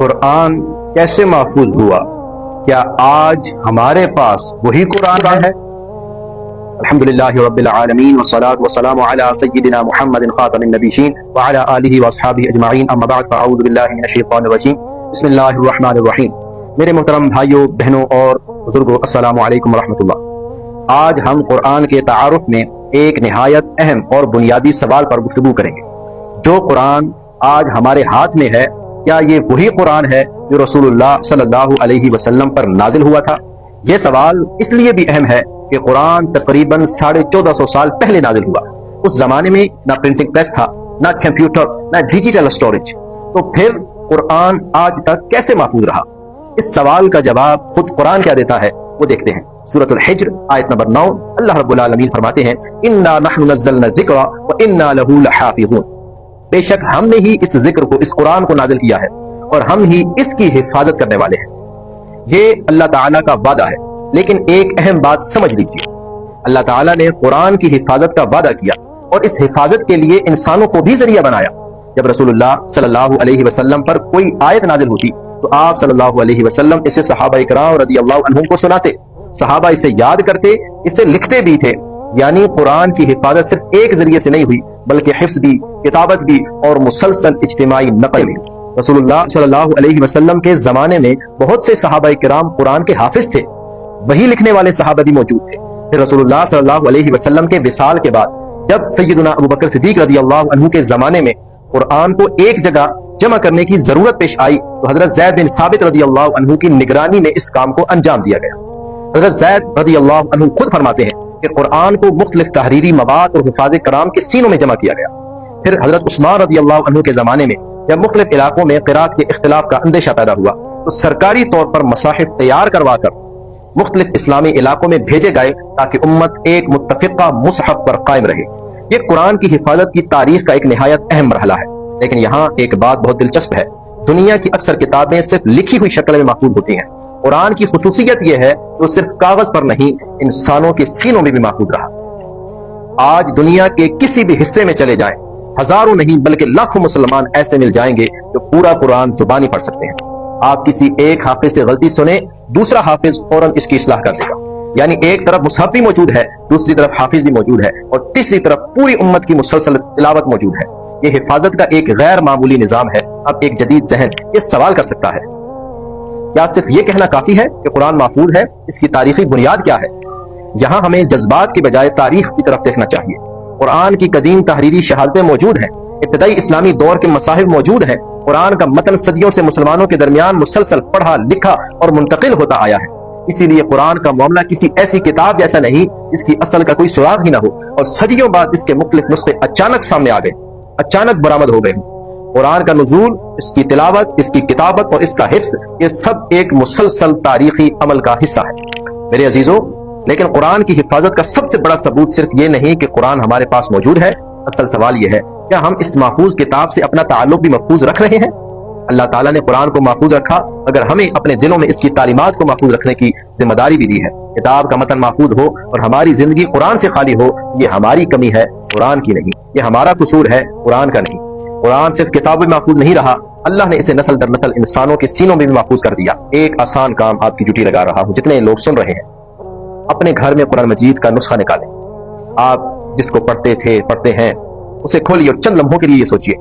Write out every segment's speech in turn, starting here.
قرآن کیسے محفوظ ہوا؟ کیا آج ہمارے پاس وہی قرآن ہے؟ الحمدللہ رب العالمین والصلاة والسلام علی سیدنا محمد خاتم النبیین وعلی آلہ واصحابہ اجمعین، اما بعد فاعوذ باللہ من الشیطان الرجیم، بسم اللہ الرحمن الرحیم۔ میرے محترم بھائیوں، بہنوں اور بزرگوں، السلام علیکم ورحمۃ اللہ۔ آج ہم قرآن کے تعارف میں ایک نہایت اہم اور بنیادی سوال پر گفتگو کریں گے۔ جو قرآن آج ہمارے ہاتھ میں ہے، کیا یہ وہی قرآن ہے جو رسول اللہ صلی اللہ علیہ وسلم پر نازل ہوا تھا؟ یہ سوال اس لیے بھی اہم ہے کہ قرآن تقریباً 1450 سال پہلے نازل ہوا۔ اس زمانے میں نہ پرنٹنگ پریس تھا، نہ کمپیوٹر، نہ ڈیجیٹل اسٹوریج، تو پھر قرآن آج تک کیسے محفوظ رہا؟ اس سوال کا جواب خود قرآن کیا دیتا ہے، وہ دیکھتے ہیں۔ سورۃ الحجر آیت نمبر 9، اللہ رب العالمین فرماتے ہیں، انا نحن نزلنا الذکر وانا له لحافظون۔ بے شک ہم نے ہی اس ذکر کو، اس قرآن کو نازل کیا ہے اور ہم ہی اس کی حفاظت کرنے والے ہیں۔ یہ اللہ تعالیٰ کا وعدہ ہے، لیکن ایک اہم بات سمجھ لیجیے۔ اللہ تعالیٰ نے قرآن کی حفاظت کا وعدہ کیا اور اس حفاظت کے لیے انسانوں کو بھی ذریعہ بنایا۔ جب رسول اللہ صلی اللہ علیہ وسلم پر کوئی آیت نازل ہوتی تو آپ صلی اللہ علیہ وسلم اسے صحابہ کرام رضی اللہ عنہم کو سناتے، صحابہ اسے یاد کرتے، اسے لکھتے بھی تھے۔ یعنی قرآن کی حفاظت صرف ایک ذریعے سے نہیں ہوئی، بلکہ حفظ بھی، کتابت بھی اور مسلسل اجتماعی نقل بھی۔ رسول اللہ صلی اللہ علیہ وسلم کے زمانے میں بہت سے صحابہ کرام قرآن کے حافظ تھے، وہی لکھنے والے صحابہ بھی موجود تھے۔ پھر رسول اللہ صلی اللہ علیہ وسلم کے وصال کے بعد جب سیدنا ابوبکر صدیق رضی اللہ عنہ کے زمانے میں قرآن کو ایک جگہ جمع کرنے کی ضرورت پیش آئی تو حضرت زید بن ثابت رضی اللہ عنہ کی نگرانی میں اس کام کو انجام دیا گیا۔ حضرت زید رضی اللہ عنہ خود فرماتے ہیں کہ قرآن کو مختلف تحریری مواد اور حفاظ کرام کے سینوں میں جمع کیا گیا۔ پھر حضرت عثمان رضی اللہ عنہ کے زمانے میں جب مختلف علاقوں میں قرات کے اختلاف کا اندیشہ پیدا ہوا تو سرکاری طور پر مصاحف تیار کروا کر مختلف اسلامی علاقوں میں بھیجے گئے تاکہ امت ایک متفقہ مصحف پر قائم رہے۔ یہ قرآن کی حفاظت کی تاریخ کا ایک نہایت اہم مرحلہ ہے۔ لیکن یہاں ایک بات بہت دلچسپ ہے، دنیا کی اکثر کتابیں صرف لکھی ہوئی شکل میں محفوظ ہوتی ہیں۔ قرآن کی خصوصیت یہ ہے کہ وہ صرف کاغذ پر نہیں، انسانوں کے سینوں میں بھی محفوظ رہا۔ آج دنیا کے کسی بھی حصے میں چلے جائیں، ہزاروں نہیں بلکہ لاکھوں مسلمان ایسے مل جائیں گے جو پورا قرآن زبانی پڑھ سکتے ہیں۔ آپ کسی ایک حافظ سے غلطی سنیں، دوسرا حافظ فوراً اس کی اصلاح کر دے گا۔ یعنی ایک طرف مصحف بھی موجود ہے، دوسری طرف حافظ بھی موجود ہے، اور تیسری طرف پوری امت کی مسلسل تلاوت موجود ہے۔ یہ حفاظت کا ایک غیر معمولی نظام ہے۔ اب ایک جدید ذہن یہ سوال کر سکتا ہے، کیا صرف یہ کہنا کافی ہے کہ قرآن محفوظ ہے؟ اس کی تاریخی بنیاد کیا ہے؟ یہاں ہمیں جذبات کی بجائے تاریخ کی طرف دیکھنا چاہیے۔ قرآن کی قدیم تحریری شہادتیں موجود ہیں، ابتدائی اسلامی دور کے مصاحف موجود ہیں۔ قرآن کا متن صدیوں سے مسلمانوں کے درمیان مسلسل پڑھا، لکھا اور منتقل ہوتا آیا ہے۔ اسی لیے قرآن کا معاملہ کسی ایسی کتاب جیسا نہیں جس کی اصل کا کوئی سراغ ہی نہ ہو اور صدیوں بعد اس کے مختلف نسخے اچانک سامنے آ گئے، اچانک برآمد ہو گئے۔ قرآن کا نزول، اس کی تلاوت، اس کی کتابت اور اس کا حفظ، یہ سب ایک مسلسل تاریخی عمل کا حصہ ہے۔ میرے عزیزوں، لیکن قرآن کی حفاظت کا سب سے بڑا ثبوت صرف یہ نہیں کہ قرآن ہمارے پاس موجود ہے۔ اصل سوال یہ ہے، کیا ہم اس محفوظ کتاب سے اپنا تعلق بھی محفوظ رکھ رہے ہیں؟ اللہ تعالیٰ نے قرآن کو محفوظ رکھا، مگر ہمیں اپنے دلوں میں اس کی تعلیمات کو محفوظ رکھنے کی ذمہ داری بھی دی ہے۔ کتاب کا متن محفوظ ہو اور ہماری زندگی قرآن سے خالی ہو، یہ ہماری کمی ہے، قرآن کی نہیں۔ یہ ہمارا قصور ہے، قرآن کا نہیں۔ قرآن صرف کتاب میں محفوظ نہیں رہا، اللہ نے اسے نسل در نسل انسانوں کے سینوں میں بھی محفوظ کر دیا۔ ایک آسان کام آپ کی ڈیوٹی لگا رہا ہوں، جتنے لوگ سن رہے ہیں، اپنے گھر میں قرآن مجید کا نسخہ نکالیں۔ آپ جس کو پڑھتے تھے، پڑھتے ہیں، اسے کھولیے اور چند لمحوں کے لیے یہ سوچئے،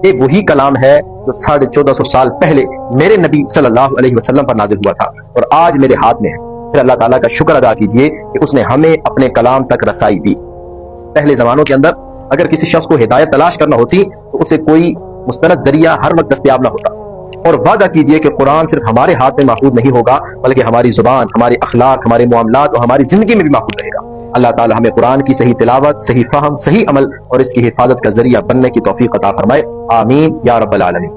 یہ وہی کلام ہے جو 1450 سال پہلے میرے نبی صلی اللہ علیہ وسلم پر نازل ہوا تھا اور آج میرے ہاتھ میں ہے۔ پھر اللہ تعالیٰ کا شکر ادا کیجئے کہ اس نے ہمیں اپنے کلام تک رسائی دی۔ پہلے زمانوں کے اندر اگر کسی شخص کو ہدایت تلاش کرنا ہوتی تو اسے کوئی مستند ذریعہ ہر وقت دستیاب نہ ہوتا۔ اور وعدہ کیجئے کہ قرآن صرف ہمارے ہاتھ میں محفوظ نہیں ہوگا، بلکہ ہماری زبان، ہمارے اخلاق، ہمارے معاملات اور ہماری زندگی میں بھی محفوظ رہے گا۔ اللہ تعالی ہمیں قرآن کی صحیح تلاوت، صحیح فہم، صحیح عمل اور اس کی حفاظت کا ذریعہ بننے کی توفیق عطا فرمائے۔ آمین یا رب العالمین۔